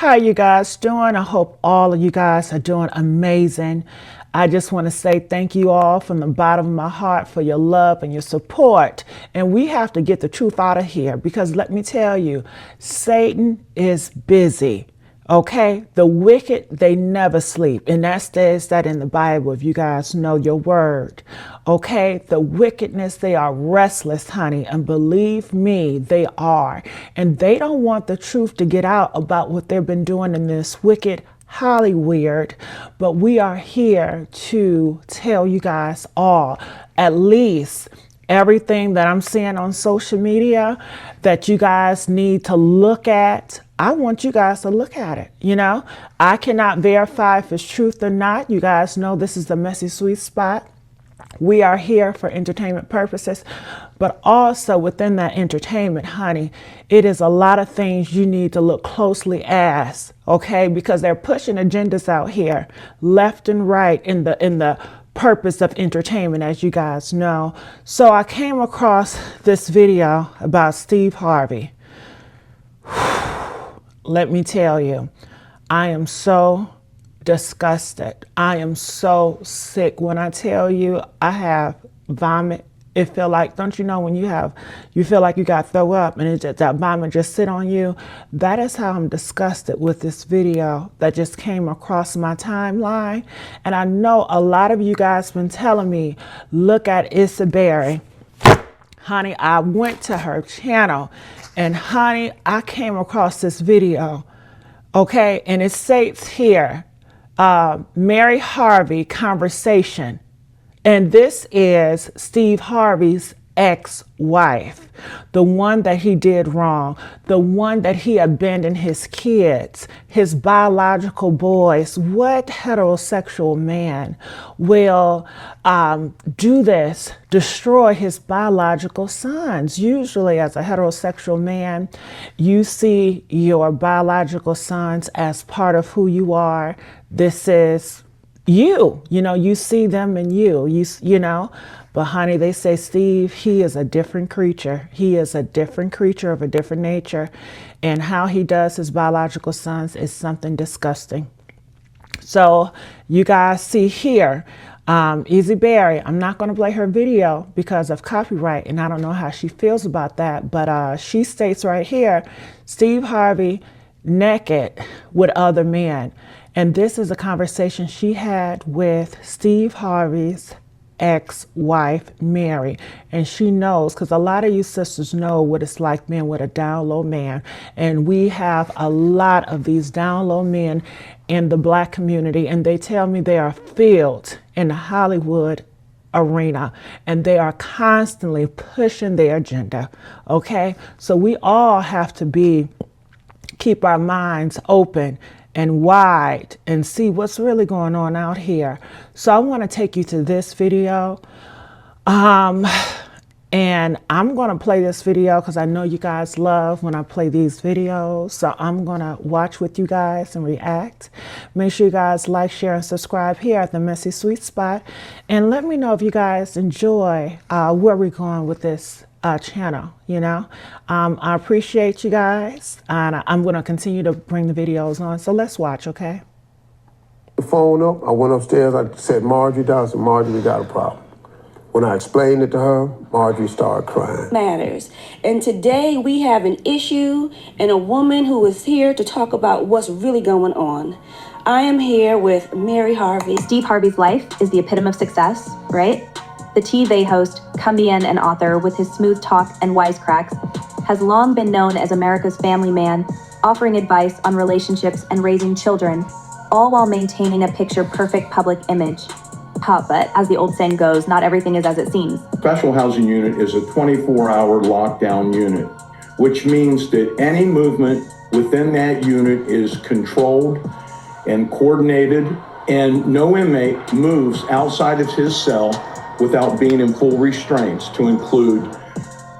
How you guys doing? I hope all of you guys are doing amazing. I just want to say thank you all from the bottom of my heart for your love and your support. And we have to get the truth out of here because let me tell you, Satan is busy. Okay, the wicked, they never sleep. And that says that in the Bible, if you guys know your word. Okay, the wickedness, they are restless, honey. And believe me, they are. And they don't want the truth to get out about what they've been doing in this wicked Hollywood. But we are here to tell you guys all, at least everything that I'm seeing on social media that you guys need to look at. I want you guys to look at it. You know, I cannot verify if it's truth or not. You guys know this is the Messy Sweet Spot. We are here for entertainment purposes, but also within that entertainment, honey, it is a lot of things you need to look closely at, okay? Because they're pushing agendas out here, left and right in the purpose of entertainment, as you guys know. So I came across this video about Steve Harvey. Let me tell you, I am so disgusted. I am so sick. When I tell you I have vomit, it feel like, don't you know when you feel like you got to throw up and that vomit just sit on you? That is how I'm disgusted with this video that just came across my timeline. And I know a lot of you guys been telling me, look at Issa Berry. Honey, I went to her channel and honey, I came across this video. Okay, and it states here, Mary Harvey conversation. And this is Steve Harvey's ex-wife, the one that he did wrong, the one that he abandoned his kids, his biological boys. What heterosexual man will do this, destroy his biological sons? Usually as a heterosexual man, you see your biological sons as part of who you are. This is you know, you see them in you know, but honey, they say Steve, he is a different creature. He is a different creature of a different nature. And how he does his biological sons is something disgusting. So you guys see here, Issa Berry, I'm not going to play her video because of copyright. And I don't know how she feels about that. But she states right here, Steve Harvey naked with other men. And this is a conversation she had with Steve Harvey's ex-wife, Mary. And she knows, because a lot of you sisters know what it's like being with a down low man. And we have a lot of these down low men in the Black community. And they tell me they are filled in the Hollywood arena. And they are constantly pushing their agenda. Okay? So we all have to keep our minds open and wide and see what's really going on out here. So I want to take you to this video. And I'm going to play this video because I know you guys love when I play these videos. So I'm going to watch with you guys and react. Make sure you guys like, share, and subscribe here at the Messy Sweet Spot. And let me know if you guys enjoy where we're going with this channel, you know. I appreciate you guys, and I'm going to continue to bring the videos on. So let's watch, okay? The phone up. I went upstairs. I said, Marjorie down. I said, Marjorie, we got a problem. When I explained it to her, Marjorie started crying. Matters. And today we have an issue and a woman who is here to talk about what's really going on. I am here with Mary Harvey. Steve Harvey's life is the epitome of success, right? The TV host, comedian, and author with his smooth talk and wisecracks has long been known as America's family man, offering advice on relationships and raising children, all while maintaining a picture-perfect public image. But as the old saying goes, not everything is as it seems. Special housing unit is a 24-hour lockdown unit, which means that any movement within that unit is controlled and coordinated, and no inmate moves outside of his cell without being in full restraints, to include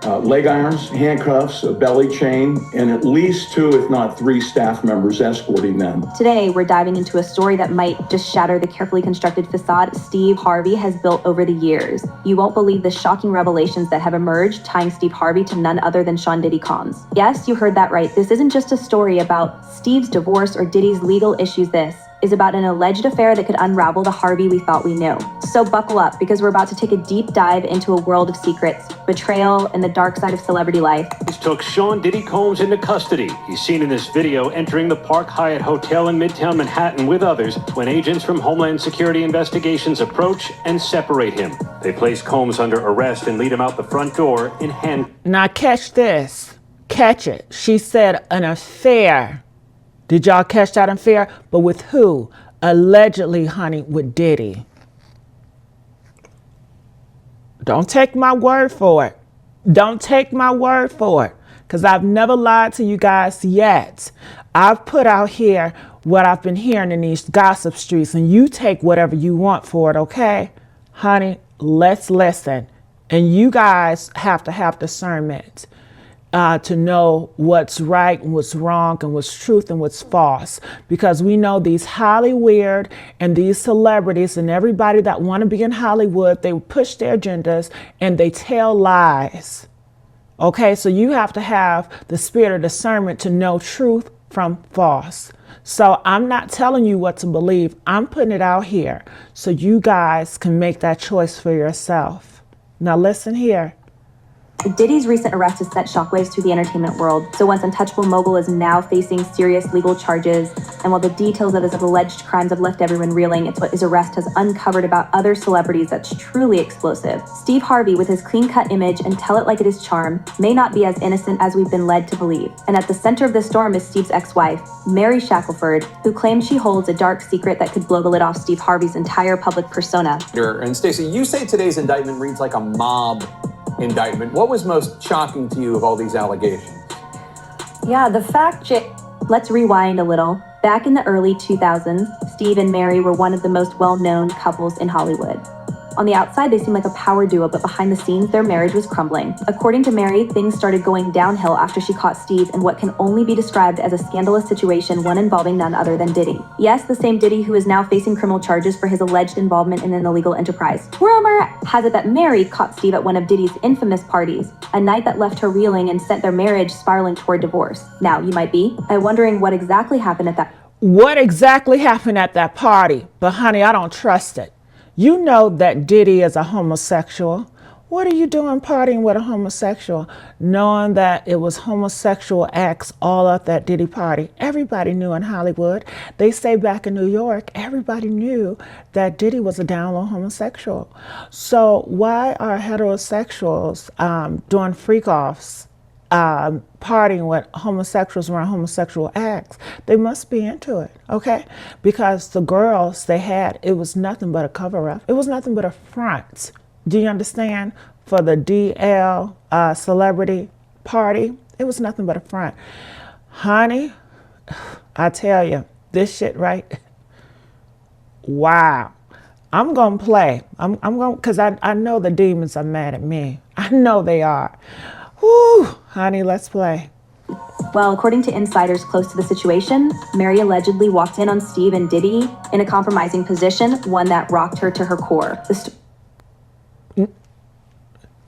leg irons, handcuffs, a belly chain, and at least 2, if not 3 staff members escorting them. Today, we're diving into a story that might just shatter the carefully constructed facade Steve Harvey has built over the years. You won't believe the shocking revelations that have emerged tying Steve Harvey to none other than Sean Diddy Combs. Yes, you heard that right. This isn't just a story about Steve's divorce or Diddy's legal issues. This is about an alleged affair that could unravel the Harvey we thought we knew. So buckle up, because we're about to take a deep dive into a world of secrets, betrayal, and the dark side of celebrity life. Police took Sean Diddy Combs into custody. He's seen in this video entering the Park Hyatt Hotel in Midtown Manhattan with others when agents from Homeland Security Investigations approach and separate him. They place Combs under arrest and lead him out the front door in hand. Now catch this. Catch it. She said an affair. Did y'all catch that affair? But with who? Allegedly, honey, with Diddy. Don't take my word for it. Don't take my word for it. Because I've never lied to you guys yet. I've put out here what I've been hearing in these gossip streets, and you take whatever you want for it, okay? Honey, let's listen. And you guys have to have discernment. To know what's right and what's wrong and what's truth and what's false. Because we know these Hollywood and these celebrities and everybody that want to be in Hollywood, they push their agendas and they tell lies. Okay, so you have to have the spirit of discernment to know truth from false. So I'm not telling you what to believe. I'm putting it out here so you guys can make that choice for yourself. Now listen here. Diddy's recent arrest has sent shockwaves through the entertainment world. So once untouchable mogul is now facing serious legal charges. And while the details of his alleged crimes have left everyone reeling, it's what his arrest has uncovered about other celebrities that's truly explosive. Steve Harvey, with his clean-cut image and tell it like it is charm, may not be as innocent as we've been led to believe. And at the center of the storm is Steve's ex-wife, Mary Shackelford, who claims she holds a dark secret that could blow the lid off Steve Harvey's entire public persona. And Stacey, you say today's indictment reads like a mob indictment. What was most shocking to you of all these allegations? Yeah, the fact Let's rewind a little. Back in the early 2000s, Steve and Mary were one of the most well-known couples in Hollywood. On the outside, they seemed like a power duo, but behind the scenes, their marriage was crumbling. According to Mary, things started going downhill after she caught Steve in what can only be described as a scandalous situation, one involving none other than Diddy. Yes, the same Diddy who is now facing criminal charges for his alleged involvement in an illegal enterprise. Rumor has it that Mary caught Steve at one of Diddy's infamous parties, a night that left her reeling and sent their marriage spiraling toward divorce. Now, you might be wondering what exactly happened at that. What exactly happened at that party? But honey, I don't trust it. You know that Diddy is a homosexual. What are you doing partying with a homosexual? Knowing that it was homosexual acts all at that Diddy party. Everybody knew in Hollywood. They say back in New York, everybody knew that Diddy was a down-low homosexual. So why are heterosexuals doing freak-offs, partying with homosexuals around homosexual acts? They must be into it, okay? Because the girls they had, it was nothing but a cover-up. It was nothing but a front. Do you understand? For the DL celebrity party, it was nothing but a front. Honey, I tell you, this shit right, wow. I'm gonna play. I'm gonna, because I know the demons are mad at me. I know they are. Whew, honey, let's play. Well, according to insiders close to the situation, Mary allegedly walked in on Steve and Diddy in a compromising position, one that rocked her to her core.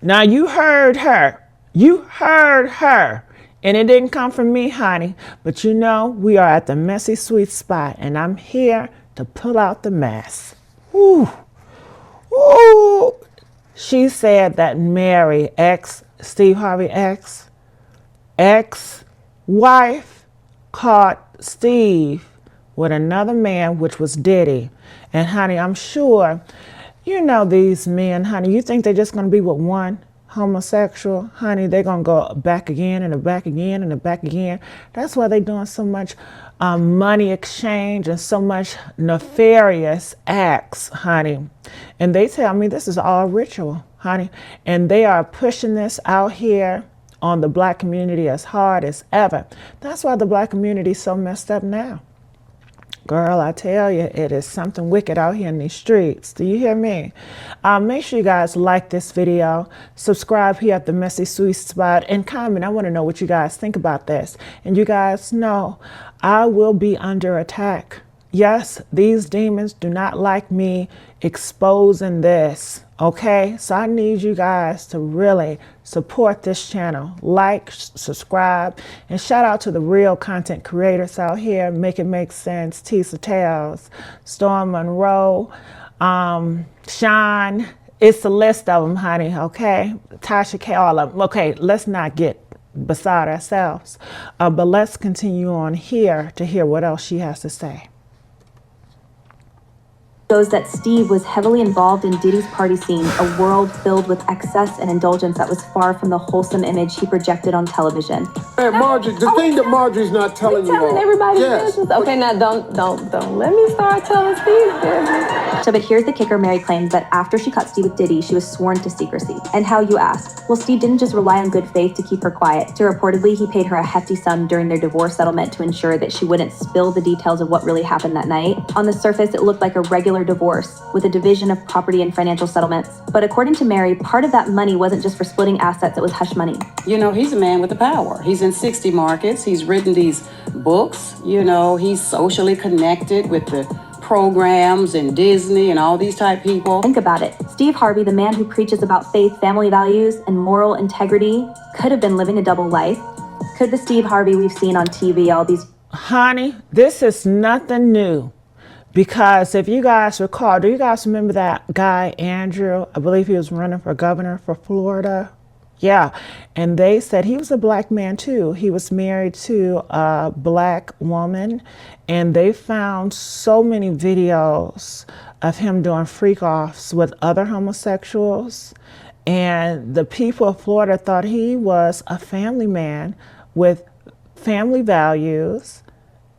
Now you heard her. You heard her. And it didn't come from me, honey. But you know, we are at the messy sweet spot, and I'm here to pull out the mess. Woo. Woo. She said that Mary, Steve Harvey ex-wife, caught Steve with another man, which was Diddy. And honey, I'm sure, you know these men, honey, you think they're just going to be with one homosexual? Honey, they're going to go back again and back again and back again. That's why they're doing so much money exchange and so much nefarious acts, honey. And they tell me this is all ritual, honey. And they are pushing this out here on the black community as hard as ever. That's why the black community is so messed up now. Girl, I tell you, it is something wicked out here in these streets. Do you hear me? Make sure you guys like this video, subscribe here at the Messy Sweet Spot, and comment. I want to know what you guys think about this. And you guys know I will be under attack. Yes, these demons do not like me exposing this. Okay, so I need you guys to really support this channel, like, subscribe, and shout out to the real content creators out here. Make It Make Sense, Tisa Tales, Storm Monroe, Sean. It's a list of them, honey. Okay, Tasha K, all of them. Okay, let's not get beside ourselves, but let's continue on here to hear what else she has to say. Shows that Steve was heavily involved in Diddy's party scene, a world filled with excess and indulgence that was far from the wholesome image he projected on television. Hey, Marjorie, the thing that Marjorie's not telling you all. Everybody's Yes. business. Okay, now don't let me start telling Steve's business. So, but here's the kicker. Mary claims that after she caught Steve with Diddy, she was sworn to secrecy. And how, you ask? Well, Steve didn't just rely on good faith to keep her quiet. So reportedly, he paid her a hefty sum during their divorce settlement to ensure that she wouldn't spill the details of what really happened that night. On the surface, it looked like a regular divorce with a division of property and financial settlements. But according to Mary, part of that money wasn't just for splitting assets, it was hush money. You know, he's a man with the power. He's in 60 markets. He's written these books. You know, he's socially connected with the programs and Disney and all these type people. Think about it. Steve Harvey, the man who preaches about faith, family values, and moral integrity, could have been living a double life. Could the Steve Harvey we've seen on TV all these... Honey, this is nothing new. Because if you guys recall, do you guys remember that guy, Andrew? I believe he was running for governor for Florida. Yeah. And they said he was a black man too. He was married to a black woman. And they found so many videos of him doing freak-offs with other homosexuals. And the people of Florida thought he was a family man with family values,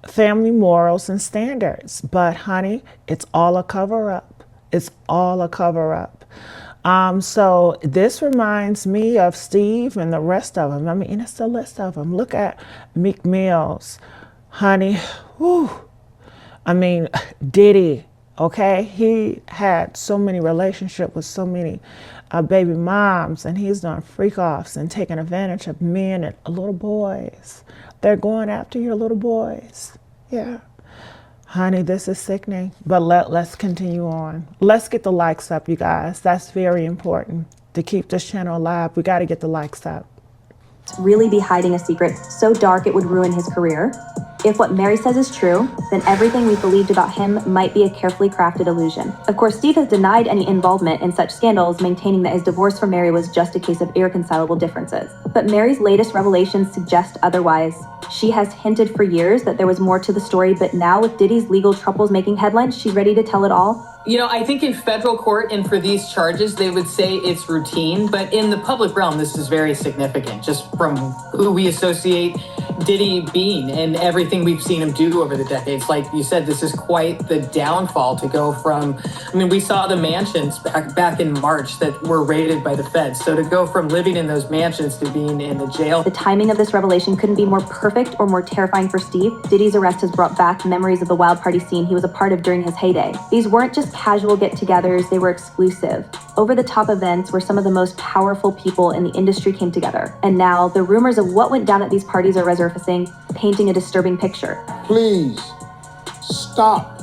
family morals and standards. But honey, it's all a cover-up. It's all a cover-up. So this reminds me of Steve and the rest of them. I mean, it's a list of them. Look at Meek Mill's, honey. Whew. I mean, Diddy, okay? He had so many relationships with so many baby moms, and he's done freak-offs and taking advantage of men and little boys. They're going after your little boys. Yeah. Honey, this is sickening. But let's continue on. Let's get the likes up, you guys. That's very important to keep this channel alive. We got to get the likes up. really be hiding a secret so dark it would ruin his career? If what Mary says is true, then everything we believed about him might be a carefully crafted illusion. Of course, Steve has denied any involvement in such scandals, maintaining that his divorce from Mary was just a case of irreconcilable differences. But Mary's latest revelations suggest otherwise. She has hinted for years that there was more to the story, but now with Diddy's legal troubles making headlines, she's ready to tell it all. You know, I think in federal court and for these charges, they would say it's routine, but in the public realm, this is very significant, just from who we associate Diddy being and everything we've seen him do over the decades. Like you said, this is quite the downfall to go from, I mean, we saw the mansions back in March that were raided by the feds. So to go from living in those mansions to being in the jail. The timing of this revelation couldn't be more perfect or more terrifying for Steve. Diddy's arrest has brought back memories of the wild party scene he was a part of during his heyday. These weren't just casual get-togethers, they were exclusive. Over-the-top events where some of the most powerful people in the industry came together. And now, the rumors of what went down at these parties are resurfacing, painting a disturbing picture. Please, stop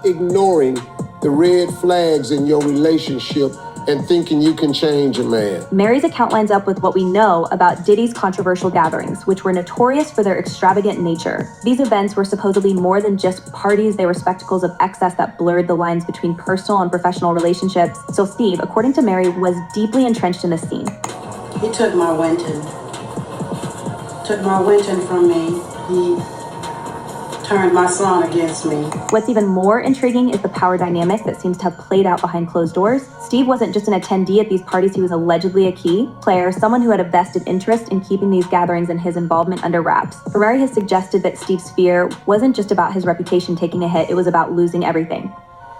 ignoring the red flags in your relationship and thinking you can change a man. Mary's account lines up with what we know about Diddy's controversial gatherings, which were notorious for their extravagant nature. These events were supposedly more than just parties, they were spectacles of excess that blurred the lines between personal and professional relationships. So Steve, according to Mary, was deeply entrenched in this scene. He took my Winton. Took my Winton from me. He turned my son against me. What's even more intriguing is the power dynamic that seems to have played out behind closed doors. Steve wasn't just an attendee at these parties, he was allegedly a key player, someone who had a vested interest in keeping these gatherings and his involvement under wraps. Ferrari has suggested that Steve's fear wasn't just about his reputation taking a hit, it was about losing everything.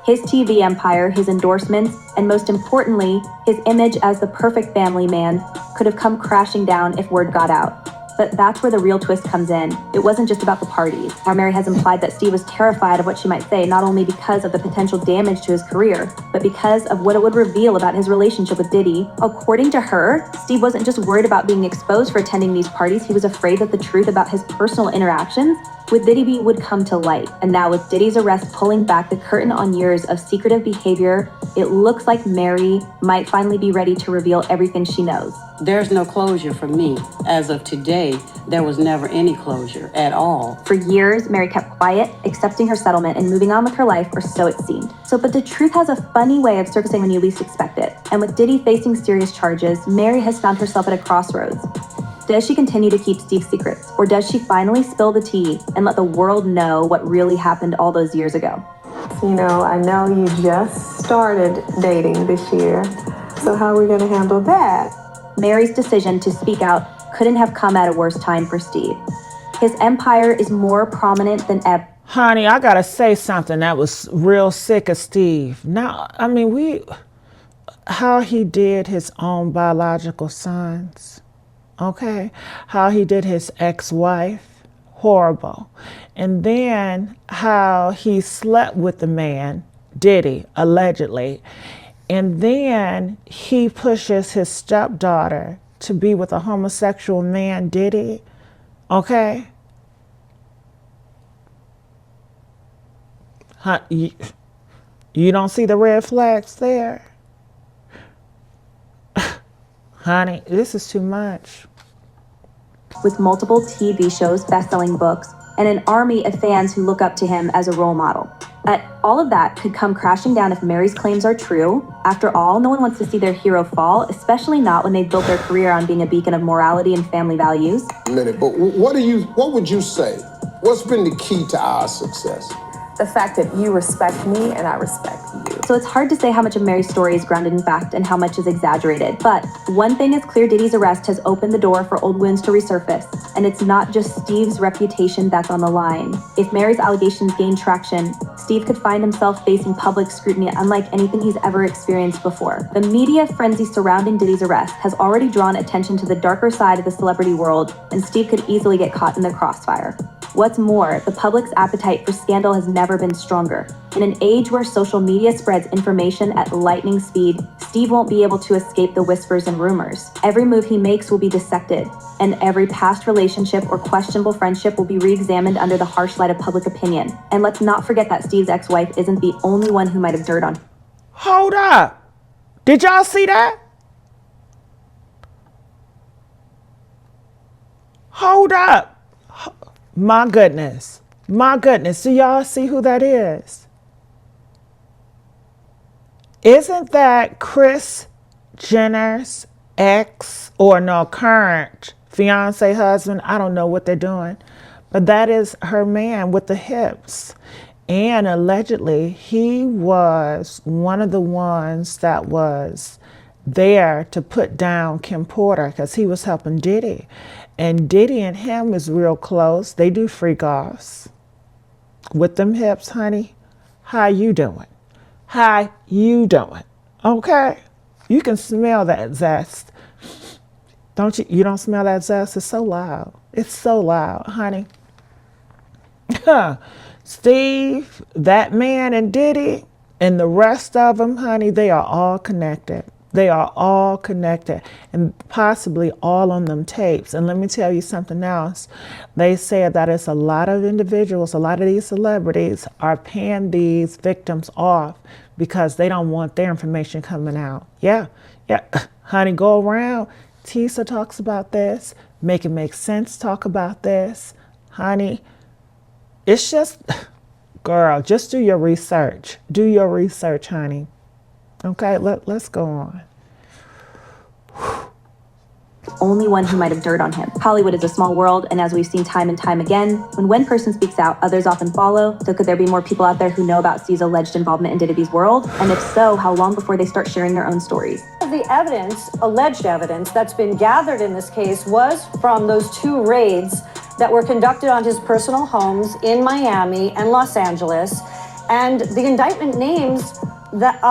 His TV empire, his endorsements, and most importantly, his image as the perfect family man could have come crashing down if word got out. But that's where the real twist comes in. It wasn't just about the parties. Now, Mary has implied that Steve was terrified of what she might say, not only because of the potential damage to his career, but because of what it would reveal about his relationship with Diddy. According to her, Steve wasn't just worried about being exposed for attending these parties, he was afraid that the truth about his personal interactions with Diddy would come to light. And now with Diddy's arrest pulling back the curtain on years of secretive behavior, it looks like Mary might finally be ready to reveal everything she knows. There's no closure for me. As of today, there was never any closure at all. For years, Mary kept quiet, accepting her settlement and moving on with her life, or so it seemed. But the truth has a funny way of surfacing when you least expect it. And with Diddy facing serious charges, Mary has found herself at a crossroads. Does she continue to keep Steve's secrets? Or does she finally spill the tea and let the world know what really happened all those years ago? You know, I know you just started dating this year, so how are we going to handle that? Mary's decision to speak out couldn't have come at a worse time for Steve. His empire is more prominent than ever. Honey, I gotta say something that was real sick of Steve. Now, I mean, how he did his own biological sons, okay? How he did his ex-wife, horrible. And then how he slept with the man, Diddy, allegedly. And then he pushes his stepdaughter to be with a homosexual man, Diddy, okay? You don't see the red flags there? Honey, this is too much. With multiple TV shows, best-selling books, and an army of fans who look up to him as a role model. But all of that could come crashing down if Mary's claims are true. After all, no one wants to see their hero fall, especially not when they've built their career on being a beacon of morality and family values. A minute, but what would you say? What's been the key to our success? The fact that you respect me and I respect you. So it's hard to say how much of Mary's story is grounded in fact and how much is exaggerated. But one thing is clear, Diddy's arrest has opened the door for old wounds to resurface. And it's not just Steve's reputation that's on the line. If Mary's allegations gain traction, Steve could find himself facing public scrutiny unlike anything he's ever experienced before. The media frenzy surrounding Diddy's arrest has already drawn attention to the darker side of the celebrity world, and Steve could easily get caught in the crossfire. What's more, the public's appetite for scandal has never been stronger. In an age where social media spreads information at lightning speed, Steve won't be able to escape the whispers and rumors. Every move he makes will be dissected, and every past relationship or questionable friendship will be re-examined under the harsh light of public opinion. And let's not forget that Steve's ex-wife isn't the only one who might have dirt on him. Hold up. Did y'all see that? Hold up. My goodness. My goodness. Do y'all see who that is? Isn't that Kris Jenner's ex or no, current fiance, husband? I don't know what they're doing. But that is her man with the hips. And allegedly, he was one of the ones that was there to put down Kim Porter because he was helping Diddy. And Diddy and him is real close. They do freak offs with them hips, honey. How you doing? How you doing? Okay? You can smell that zest. Don't you? You don't smell that zest? It's so loud. It's so loud, honey. Steve, that man, and Diddy, and the rest of them, honey, they are all connected. They are all connected, and possibly all on them tapes. And let me tell you something else. They said that it's a lot of individuals, a lot of these celebrities are paying these victims off because they don't want their information coming out. Yeah, honey, go around. Tisa talks about this. Make It Make Sense talk about this. Honey, it's just, girl, just do your research. Do your research, honey. Okay, let's go on. Only one who might have dirt on him. Hollywood is a small world, and as we've seen time and time again, when one person speaks out, others often follow. So could there be more people out there who know about Steve's alleged involvement in Diddy's world? And if so, how long before they start sharing their own stories? The evidence, alleged evidence, that's been gathered in this case was from those 2 raids that were conducted on his personal homes in Miami and Los Angeles. And the indictment names that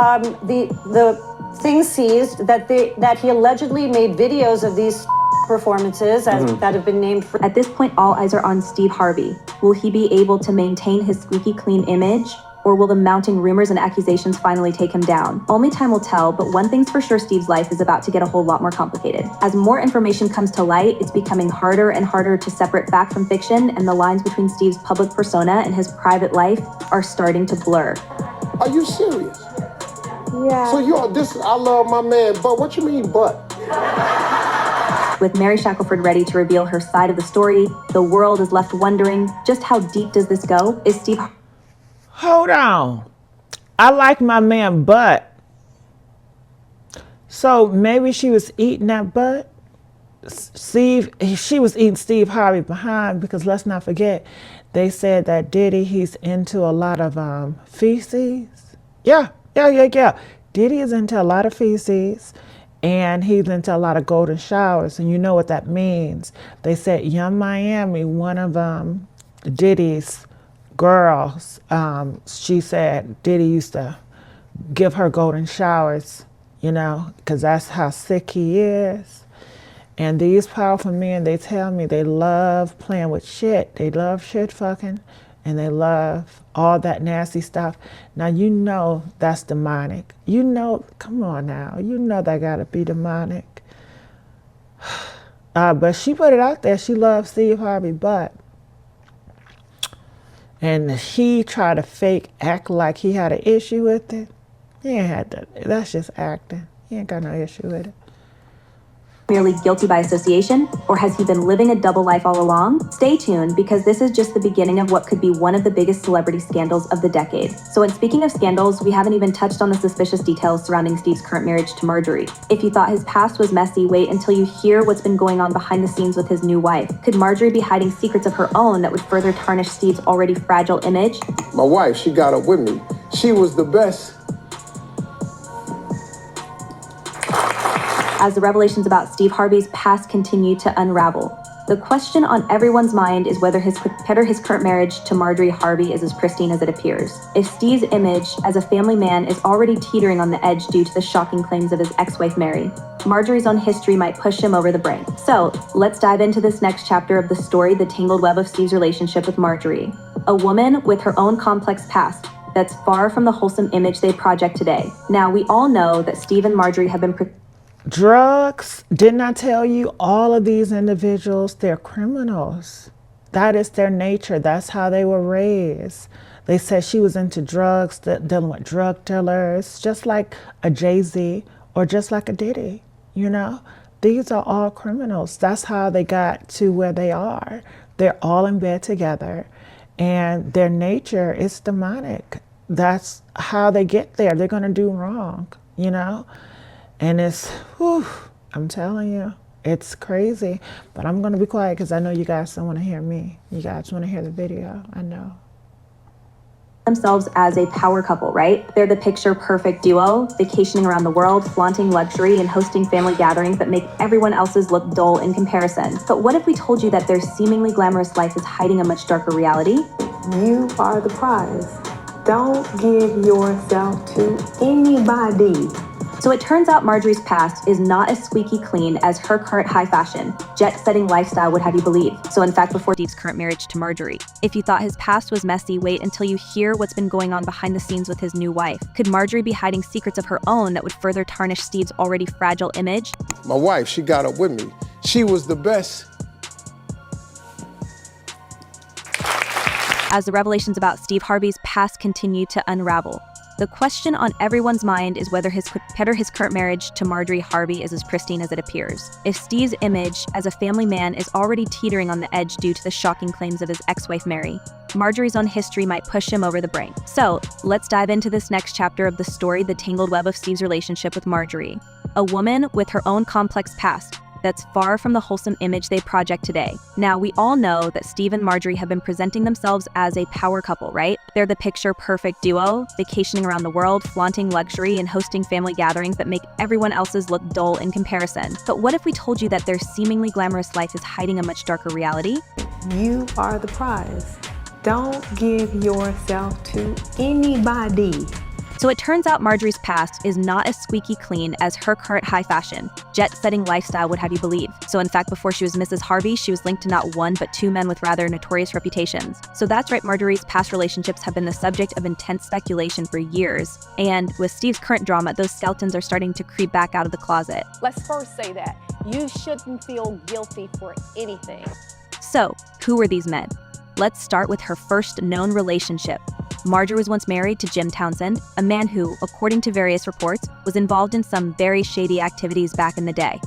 the things seized that he allegedly made videos of these performances that have been named for. At this point, all eyes are on Steve Harvey. Will he be able to maintain his squeaky clean image? Or will the mounting rumors and accusations finally take him down? Only time will tell, but one thing's for sure, Steve's life is about to get a whole lot more complicated. As more information comes to light, it's becoming harder and harder to separate fact from fiction, and the lines between Steve's public persona and his private life are starting to blur. Are you serious? Yeah. So I love my man, but what you mean, but? With Mary Shackelford ready to reveal her side of the story, the world is left wondering, just how deep does this go? Is Steve... Hold on. I like my man butt. So maybe she was eating that butt. She was eating Steve Harvey behind, because let's not forget, they said that Diddy, he's into a lot of feces. Yeah. Diddy is into a lot of feces, and he's into a lot of golden showers, and you know what that means. They said Young Miami, one of Diddy's girls, she said Diddy used to give her golden showers, you know, because that's how sick he is. And these powerful men, they tell me they love playing with shit. They love shit fucking, and they love all that nasty stuff. Now, you know that's demonic. You know, come on now, you know that gotta be demonic. But she put it out there, she loves Steve Harvey butt. And he tried to act like he had an issue with it. He ain't had that. That's just acting. He ain't got no issue with it. Merely guilty by association, or has he been living a double life all along? Stay tuned, because this is just the beginning of what could be one of the biggest celebrity scandals of the decade. So, in speaking of scandals, we haven't even touched on the suspicious details surrounding Steve's current marriage to Marjorie. If you thought his past was messy, wait until you hear what's been going on behind the scenes with his new wife. Could Marjorie be hiding secrets of her own that would further tarnish Steve's already fragile image? My wife, she got up with me. She was the best. As the revelations about Steve Harvey's past continue to unravel, the question on everyone's mind is whether his current marriage to Marjorie Harvey is as pristine as it appears. If Steve's image as a family man is already teetering on the edge due to the shocking claims of his ex-wife Mary, Marjorie's own history might push him over the brink. So, let's dive into this next chapter of the story, the tangled web of Steve's relationship with Marjorie. A woman with her own complex past that's far from the wholesome image they project today. Now, we all know that Steve and Marjorie have been Drugs, didn't I tell you, all of these individuals, they're criminals. That is their nature. That's how they were raised. They said she was into drugs, dealing with drug dealers, just like a Jay-Z or just like a Diddy, you know? These are all criminals. That's how they got to where they are. They're all in bed together, and their nature is demonic. That's how they get there. They're gonna do wrong, you know? And it's, whew, I'm telling you, it's crazy. But I'm going to be quiet because I know you guys don't want to hear me. You guys want to hear the video, I know. Themselves as a power couple, right? They're the picture perfect duo, vacationing around the world, flaunting luxury, and hosting family gatherings that make everyone else's look dull in comparison. But what if we told you that their seemingly glamorous life is hiding a much darker reality? You are the prize. Don't give yourself to anybody. So it turns out Marjorie's past is not as squeaky clean as her current high fashion, jet-setting lifestyle would have you believe. So in fact, before Steve's current marriage to Marjorie, if you thought his past was messy, wait until you hear what's been going on behind the scenes with his new wife. Could Marjorie be hiding secrets of her own that would further tarnish Steve's already fragile image? My wife, she got up with me. She was the best. As the revelations about Steve Harvey's past continue to unravel, the question on everyone's mind is whether his current marriage to Marjorie Harvey is as pristine as it appears. If Steve's image as a family man is already teetering on the edge due to the shocking claims of his ex-wife Mary, Marjorie's own history might push him over the brink. So, let's dive into this next chapter of the story, the tangled web of Steve's relationship with Marjorie. A woman with her own complex past that's far from the wholesome image they project today. Now, we all know that Steve and Marjorie have been presenting themselves as a power couple, right? They're the picture perfect duo, vacationing around the world, flaunting luxury, and hosting family gatherings that make everyone else's look dull in comparison. But what if we told you that their seemingly glamorous life is hiding a much darker reality? You are the prize. Don't give yourself to anybody. So it turns out Marjorie's past is not as squeaky clean as her current high fashion, jet-setting lifestyle would have you believe. So in fact, before she was Mrs. Harvey, she was linked to not one but two men with rather notorious reputations. So that's right, Marjorie's past relationships have been the subject of intense speculation for years. And with Steve's current drama, those skeletons are starting to creep back out of the closet. Let's first say that you shouldn't feel guilty for anything. So, who were these men? Let's start with her first known relationship. Marjorie was once married to Jim Townsend, a man who, according to various reports, was involved in some very shady activities back in the day.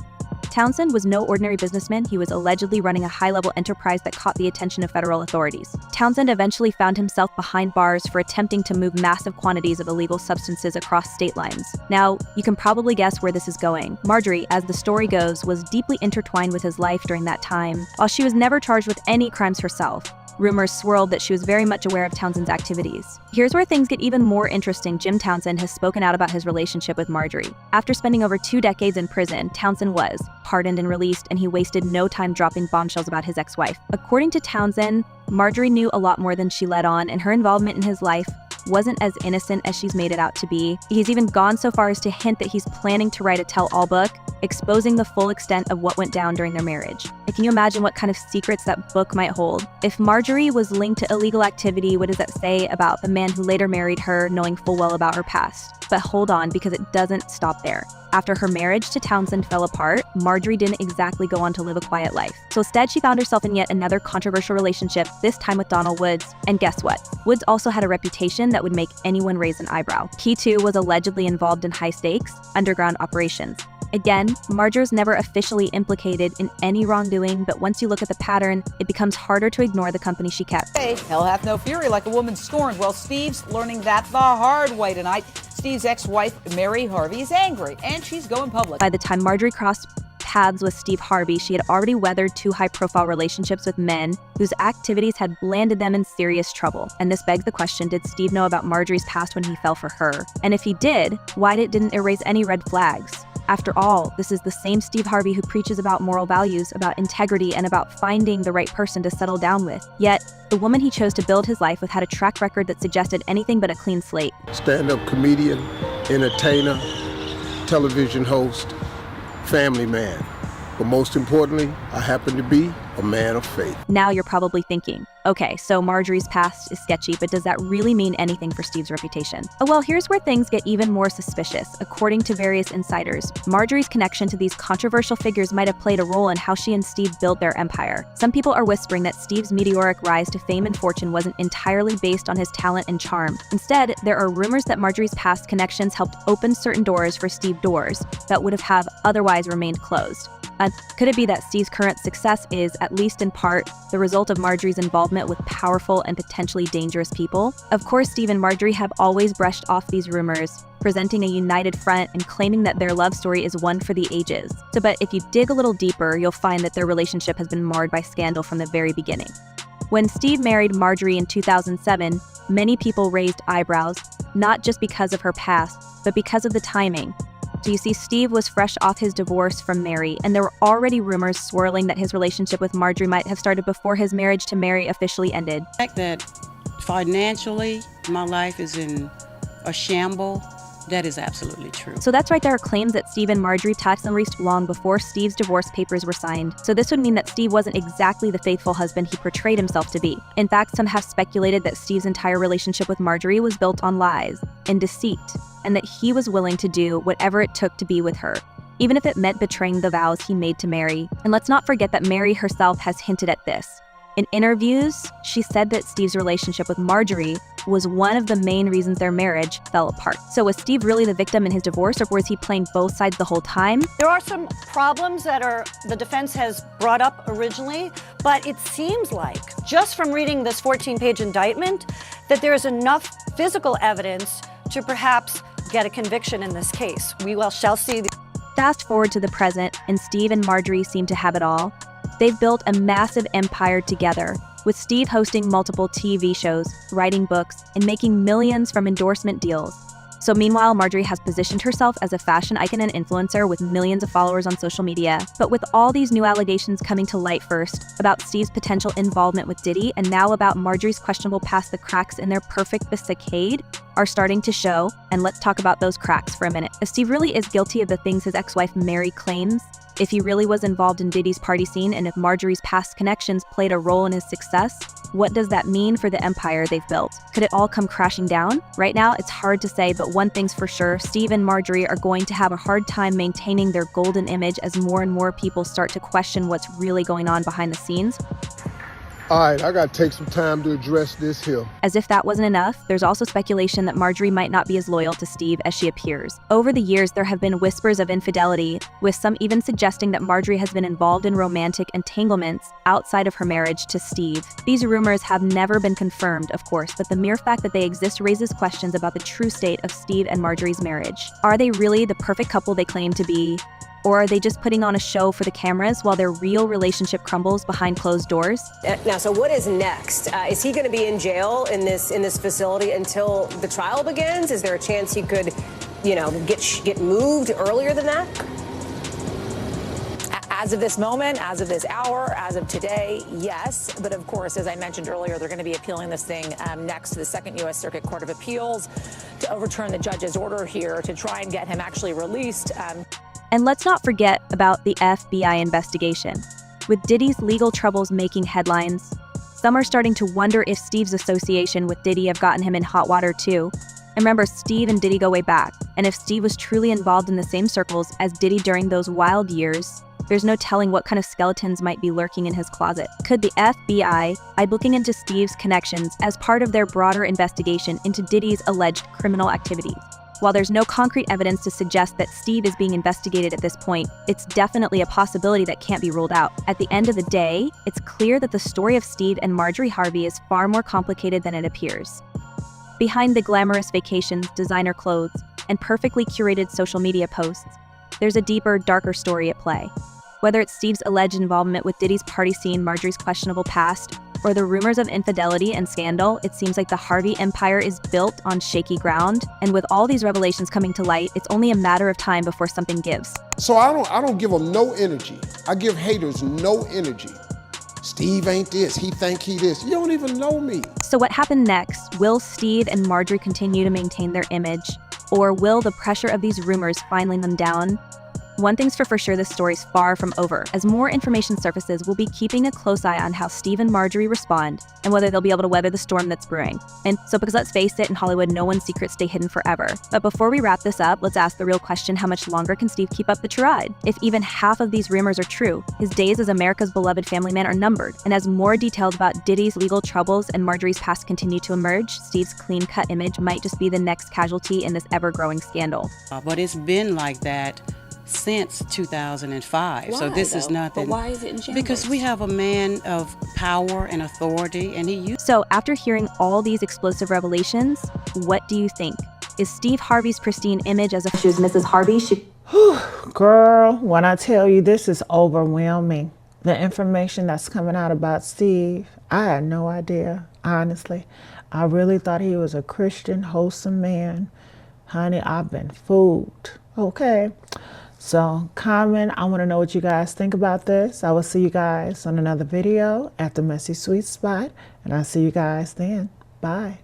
Townsend was no ordinary businessman. He was allegedly running a high-level enterprise that caught the attention of federal authorities. Townsend eventually found himself behind bars for attempting to move massive quantities of illegal substances across state lines. Now, you can probably guess where this is going. Marjorie, as the story goes, was deeply intertwined with his life during that time. While she was never charged with any crimes herself, rumors swirled that she was very much aware of Townsend's activities. Here's where things get even more interesting. Jim Townsend has spoken out about his relationship with Marjorie. After spending over 2 decades in prison, Townsend was pardoned and released, and he wasted no time dropping bombshells about his ex-wife. According to Townsend, Marjorie knew a lot more than she let on, and her involvement in his life wasn't as innocent as she's made it out to be. He's even gone so far as to hint that he's planning to write a tell-all book, exposing the full extent of what went down during their marriage. And can you imagine what kind of secrets that book might hold? If Marjorie was linked to illegal activity, what does that say about the man who later married her, knowing full well about her past? But hold on, because it doesn't stop there. After her marriage to Townsend fell apart, Marjorie didn't exactly go on to live a quiet life. So instead, she found herself in yet another controversial relationship, this time with Donald Woods. And guess what? Woods also had a reputation that would make anyone raise an eyebrow. He too was allegedly involved in high-stakes, underground operations. Again, Marjorie's never officially implicated in any wrongdoing, but once you look at the pattern, it becomes harder to ignore the company she kept. Hey, hell hath no fury like a woman scorned. Well, Steve's learning that the hard way tonight. Steve's ex-wife, Mary Harvey, is angry, and she's going public. By the time Marjorie crossed paths with Steve Harvey, she had already weathered 2 high-profile relationships with men whose activities had landed them in serious trouble. And this begs the question, did Steve know about Marjorie's past when he fell for her? And if he did, why didn't erase any red flags? After all, this is the same Steve Harvey who preaches about moral values, about integrity, and about finding the right person to settle down with. Yet, the woman he chose to build his life with had a track record that suggested anything but a clean slate. Stand-up comedian, entertainer, television host, family man. But most importantly, I happen to be a man of faith. Now you're probably thinking, okay, so Marjorie's past is sketchy, but does that really mean anything for Steve's reputation? Oh, well, here's where things get even more suspicious. According to various insiders, Marjorie's connection to these controversial figures might have played a role in how she and Steve built their empire. Some people are whispering that Steve's meteoric rise to fame and fortune wasn't entirely based on his talent and charm. Instead, there are rumors that Marjorie's past connections helped open certain doors for Steve, doors that would have otherwise remained closed. Could it be that Steve's current success is, at least in part, the result of Marjorie's involvement with powerful and potentially dangerous people? Of course, Steve and Marjorie have always brushed off these rumors, presenting a united front and claiming that their love story is one for the ages. But if you dig a little deeper, you'll find that their relationship has been marred by scandal from the very beginning. When Steve married Marjorie in 2007, many people raised eyebrows, not just because of her past, but because of the timing. So you see, Steve was fresh off his divorce from Mary, and there were already rumors swirling that his relationship with Marjorie might have started before his marriage to Mary officially ended. The fact that financially my life is in a shamble, that is absolutely true. So that's right, there are claims that Steve and Marjorie taxed and reached long before Steve's divorce papers were signed. So this would mean that Steve wasn't exactly the faithful husband he portrayed himself to be. In fact, some have speculated that Steve's entire relationship with Marjorie was built on lies and deceit, and that he was willing to do whatever it took to be with her, even if it meant betraying the vows he made to Mary. And let's not forget that Mary herself has hinted at this. In interviews, she said that Steve's relationship with Marjorie was one of the main reasons their marriage fell apart. So was Steve really the victim in his divorce, or was he playing both sides the whole time? There are some problems that the defense has brought up originally, but it seems like, just from reading this 14-page indictment, that there is enough physical evidence to perhaps get a conviction in this case. We shall see. Fast forward to the present, and Steve and Marjorie seem to have it all. They've built a massive empire together, with Steve hosting multiple TV shows, writing books, and making millions from endorsement deals. So meanwhile, Marjorie has positioned herself as a fashion icon and influencer with millions of followers on social media. But with all these new allegations coming to light, first about Steve's potential involvement with Diddy, and now about Marjorie's questionable past, the cracks in their perfect facade are starting to show. And let's talk about those cracks for a minute. If Steve really is guilty of the things his ex-wife Mary claims, if he really was involved in Diddy's party scene, and if Marjorie's past connections played a role in his success, what does that mean for the empire they've built? Could it all come crashing down? Right now, it's hard to say, but one thing's for sure, Steve and Marjorie are going to have a hard time maintaining their golden image as more and more people start to question what's really going on behind the scenes. All right, I gotta take some time to address this here. As if that wasn't enough, there's also speculation that Marjorie might not be as loyal to Steve as she appears. Over the years, there have been whispers of infidelity, with some even suggesting that Marjorie has been involved in romantic entanglements outside of her marriage to Steve. These rumors have never been confirmed, of course, but the mere fact that they exist raises questions about the true state of Steve and Marjorie's marriage. Are they really the perfect couple they claim to be? Or are they just putting on a show for the cameras while their real relationship crumbles behind closed doors? Now, so what is next? Is he going to be in jail in this facility until the trial begins? Is there a chance he could, get moved earlier than that? As of this moment, as of this hour, as of today, yes. But of course, as I mentioned earlier, they're going to be appealing this thing next to the Second U.S. Circuit Court of Appeals to overturn the judge's order here to try and get him actually released. And let's not forget about the FBI investigation. With Diddy's legal troubles making headlines, some are starting to wonder if Steve's association with Diddy have gotten him in hot water too. And remember, Steve and Diddy go way back. And if Steve was truly involved in the same circles as Diddy during those wild years, there's no telling what kind of skeletons might be lurking in his closet. Could the FBI be looking into Steve's connections as part of their broader investigation into Diddy's alleged criminal activities? While there's no concrete evidence to suggest that Steve is being investigated at this point, it's definitely a possibility that can't be ruled out. At the end of the day, it's clear that the story of Steve and Marjorie Harvey is far more complicated than it appears. Behind the glamorous vacations, designer clothes, and perfectly curated social media posts, there's a deeper, darker story at play. Whether it's Steve's alleged involvement with Diddy's party scene, Marjorie's questionable past, or the rumors of infidelity and scandal, it seems like the Harvey empire is built on shaky ground. And with all these revelations coming to light, it's only a matter of time before something gives. So I don't give them no energy. I give haters no energy. Steve ain't this, he think he this. You don't even know me. So what happened next? Will Steve and Marjorie continue to maintain their image? Or will the pressure of these rumors finally them down? One thing's for sure, this story's far from over. As more information surfaces, we'll be keeping a close eye on how Steve and Marjorie respond and whether they'll be able to weather the storm that's brewing. And so, because let's face it, in Hollywood, no one's secrets stay hidden forever. But before we wrap this up, let's ask the real question: how much longer can Steve keep up the charade? If even half of these rumors are true, his days as America's beloved family man are numbered. And as more details about Diddy's legal troubles and Marjorie's past continue to emerge, Steve's clean-cut image might just be the next casualty in this ever-growing scandal. But it's been like that since 2005. Why, so this is though? nothing. But why is it in shambles? Because we have a man of power and authority, and he used. So after hearing all these explosive revelations, what do you think? Is Steve Harvey's pristine image as a she was Mrs. Harvey? Girl, when I tell you, this is overwhelming. The information that's coming out about Steve, I had no idea, honestly. I really thought he was a Christian, wholesome man. Honey, I've been fooled. Okay. So comment. I want to know what you guys think about this. I will see you guys on another video at the Messy Sweet Spot, and I'll see you guys then. Bye.